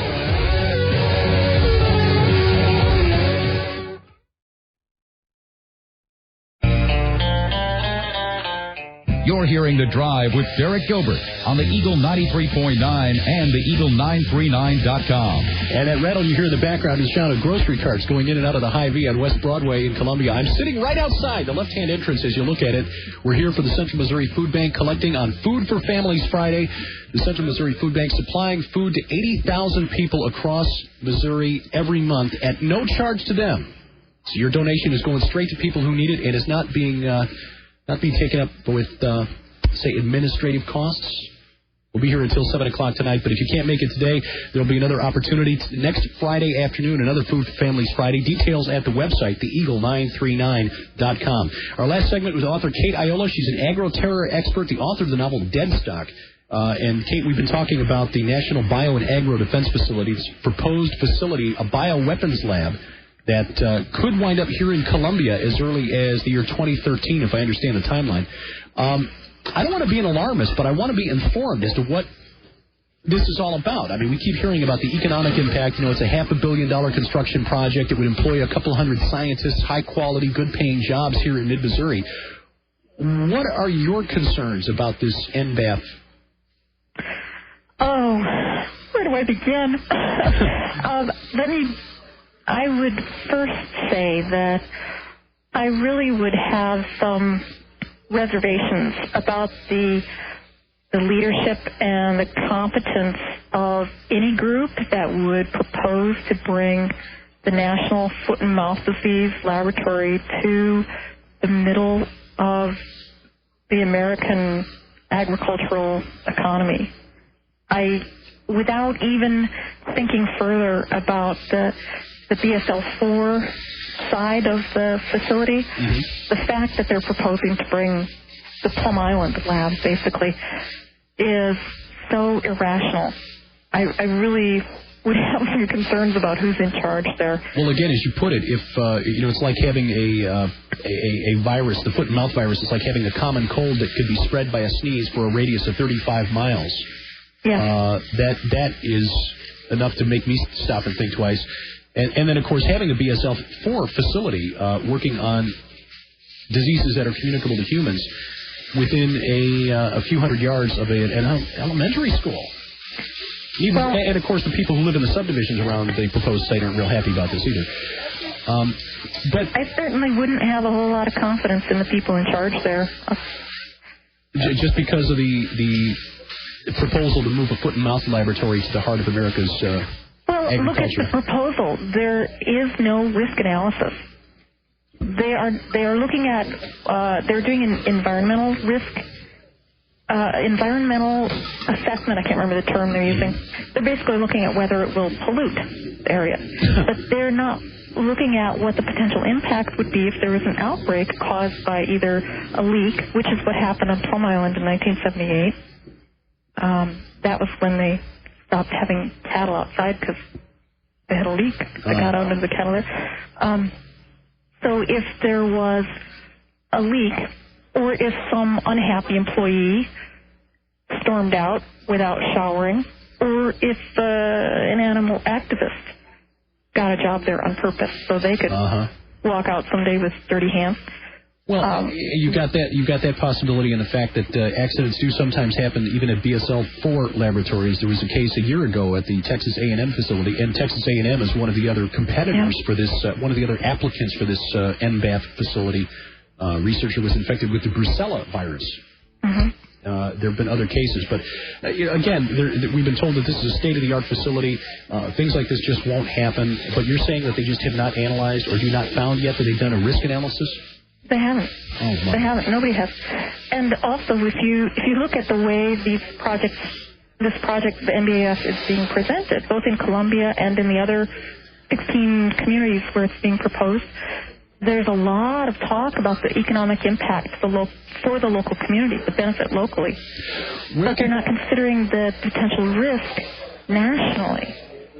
You're hearing The Drive with Derek Gilbert on the Eagle 93.9 and the Eagle939.com. And that rattle you hear in the background is sound of grocery carts going in and out of the Hy-Vee on West Broadway in Columbia. I'm sitting right outside the left-hand entrance as you look at it. We're here for the Central Missouri Food Bank collecting on Food for Families Friday. The Central Missouri Food Bank supplying food to 80,000 people across Missouri every month at no charge to them. So your donation is going straight to people who need it and is not being taken up with, say, administrative costs. We'll be here until 7 o'clock tonight, but if you can't make it today, there'll be another opportunity next Friday afternoon, another Food for Families Friday. Details at the website, theeagle939.com. Our last segment was author Kate Iola. She's an agroterror expert, the author of the novel Deadstock. And, Kate, we've been talking about the National Bio and Agro Defense Facility's proposed facility, a bioweapons lab, that could wind up here in Columbia as early as the year 2013, if I understand the timeline. I don't want to be an alarmist, but I want to be informed as to what this is all about. I mean, we keep hearing about the economic impact. You know, it's a $500 million construction project. It would employ a couple hundred scientists, high-quality, good-paying jobs here in mid-Missouri. What are your concerns about this NBAF? Oh, where do I begin? I would first say that I really would have some reservations about the leadership and the competence of any group that would propose to bring the National Foot and Mouth Disease Laboratory to the middle of the American agricultural economy. Without even thinking further about the BSL-4 side of the facility, the fact that they're proposing to bring the Plum Island lab, basically, is so irrational. I really would have some concerns about who's in charge there. Well, again, as you put it, if it's like having a virus, the foot and mouth virus. It's like having a common cold that could be spread by a sneeze for a radius of 35 miles. Yeah. That is enough to make me stop and think twice. And then, of course, having a BSL-4 facility working on diseases that are communicable to humans within a few hundred yards of an elementary school. And, of course, the people who live in the subdivisions around the proposed site aren't real happy about this either. But I certainly wouldn't have a whole lot of confidence in the people in charge there. Just because of the proposal to move a foot and mouth laboratory to the heart of America's Well, look at the proposal. There is no risk analysis. They are looking at they're doing an environmental risk environmental assessment. I can't remember the term they're using. They're basically looking at whether it will pollute the area, but they're not looking at what the potential impact would be if there was an outbreak caused by either a leak, which is what happened on Plum Island in 1978. That was when they stopped having cattle outside because they had a leak that got out into the cattle there. So if there was a leak, or if some unhappy employee stormed out without showering, or if an animal activist got a job there on purpose so they could walk out someday with dirty hands. Well, you got that possibility, and the fact that accidents do sometimes happen even at BSL-4 laboratories. There was a case a year ago at the Texas A&M facility, and Texas A&M is one of the other competitors for this, one of the other applicants for this NBAF facility. Researcher was infected with the Brucella virus. There have been other cases, but again, we've been told that this is a state-of-the-art facility. Things like this just won't happen. But you're saying that they just have not analyzed or do not found yet that they've done a risk analysis? They haven't. They haven't. Nobody has. And also, if you look at the way these projects this project, the NBAF, is being presented, both in Colombia and in the other 16 communities where it's being proposed. There's a lot of talk about the economic impact for the local community, the benefit locally. But they're not considering the potential risk nationally.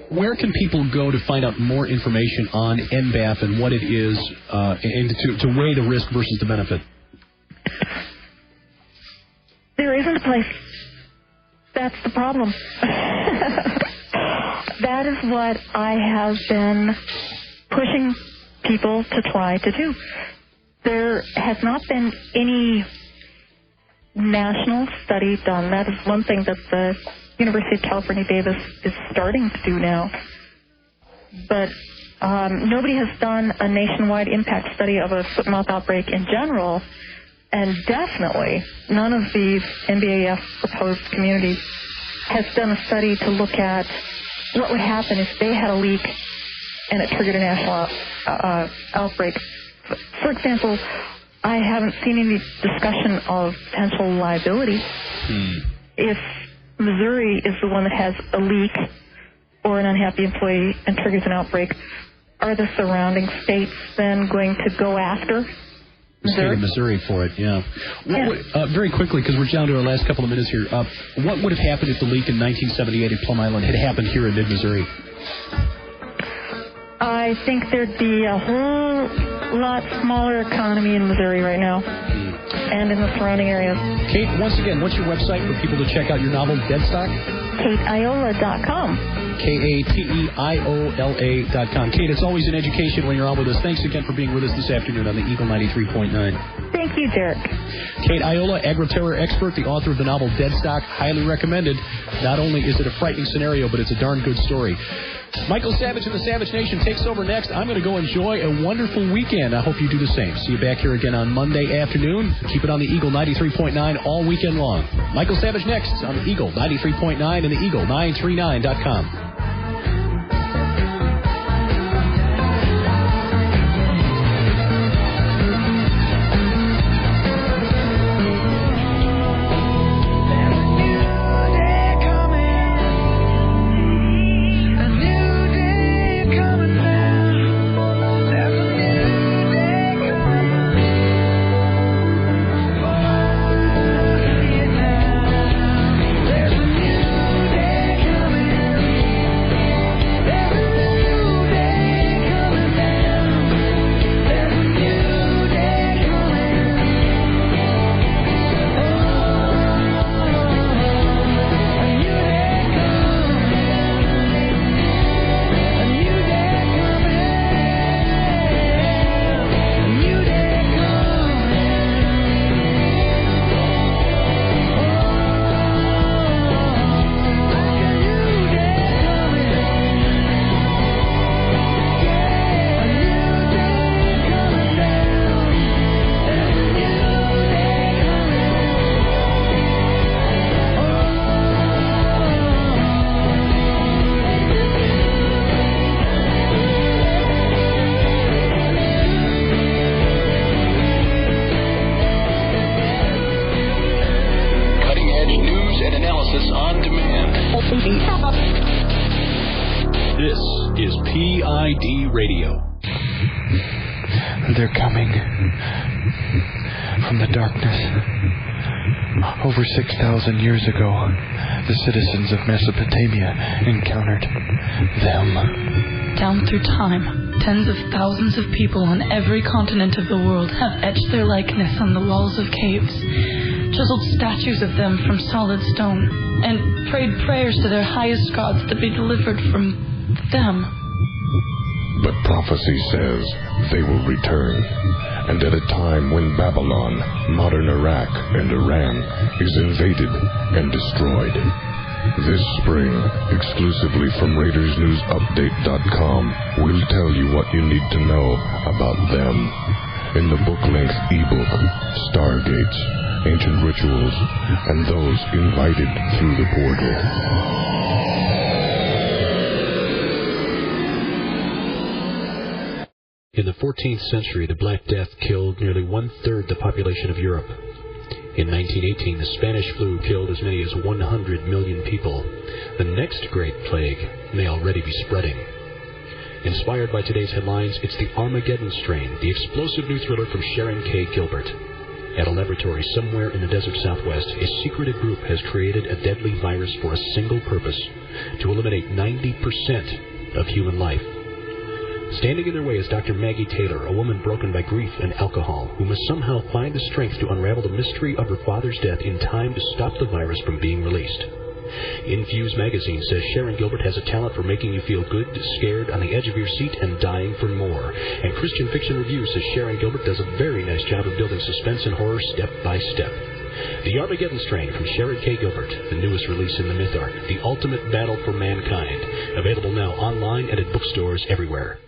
Where can people go to find out more information on NBAF and what it is, and to weigh the risk versus the benefit? There isn't a place. That's the problem. That is what I have been pushing people to try to do. There has not been any national study done. That is one thing that the University of California, Davis is starting to do now. But nobody has done a nationwide impact study of a foot and mouth outbreak in general, and definitely none of these NBAF proposed communities has done a study to look at what would happen if they had a leak and it triggered a national outbreak. For example, I haven't seen any discussion of potential liability. If Missouri is the one that has a leak or an unhappy employee and triggers an outbreak, are the surrounding states then going to go after the state of Missouri for it? Yeah. Very quickly, because we're down to our last couple of minutes here, what would have happened if the leak in 1978 at Plum Island had happened here in mid-Missouri? I think there'd be a whole lot smaller economy in Missouri right now and in the surrounding areas. Kate, once again, what's your website for people to check out your novel, Deadstock? KateIola.com. KateIola.com. Kate, it's always an education when you're on with us. Thanks again for being with us this afternoon on the Eagle 93.9. Thank you, Derek. Kate Iola, agroterror expert, the author of the novel Deadstock, highly recommended. Not only is it a frightening scenario, but it's a darn good story. Michael Savage and the Savage Nation takes over next. I'm going to go enjoy a wonderful weekend. I hope you do the same. See you back here again on Monday afternoon. Keep it on the Eagle 93.9 all weekend long. Michael Savage next on the Eagle 93.9 and the Eagle939.com. They're coming from the darkness. Over 6,000 years ago, the citizens of Mesopotamia encountered them. Down through time, tens of thousands of people on every continent of the world have etched their likeness on the walls of caves, chiseled statues of them from solid stone, and prayed prayers to their highest gods to be delivered from them. But prophecy says they will return, and at a time when Babylon, modern Iraq, and Iran is invaded and destroyed. This spring, exclusively from RaidersNewsUpdate.com, we'll tell you what you need to know about them. In the book-length ebook, Stargates, Ancient Rituals, and Those Invited Through the Portal. In the 14th century, the Black Death killed nearly one-third the population of Europe. In 1918, the Spanish flu killed as many as 100 million people. The next great plague may already be spreading. Inspired by today's headlines, it's the Armageddon Strain, the explosive new thriller from Sharon K. Gilbert. At a laboratory somewhere in the desert southwest, a secretive group has created a deadly virus for a single purpose: to eliminate 90% of human life. Standing in their way is Dr. Maggie Taylor, a woman broken by grief and alcohol, who must somehow find the strength to unravel the mystery of her father's death in time to stop the virus from being released. Infuse magazine says Sharon Gilbert has a talent for making you feel good, scared, on the edge of your seat, and dying for more. And Christian Fiction Review says Sharon Gilbert does a very nice job of building suspense and horror step by step. The Armageddon Strain from Sharon K. Gilbert, the newest release in the Myth Arc, the ultimate battle for mankind. Available now online and at bookstores everywhere.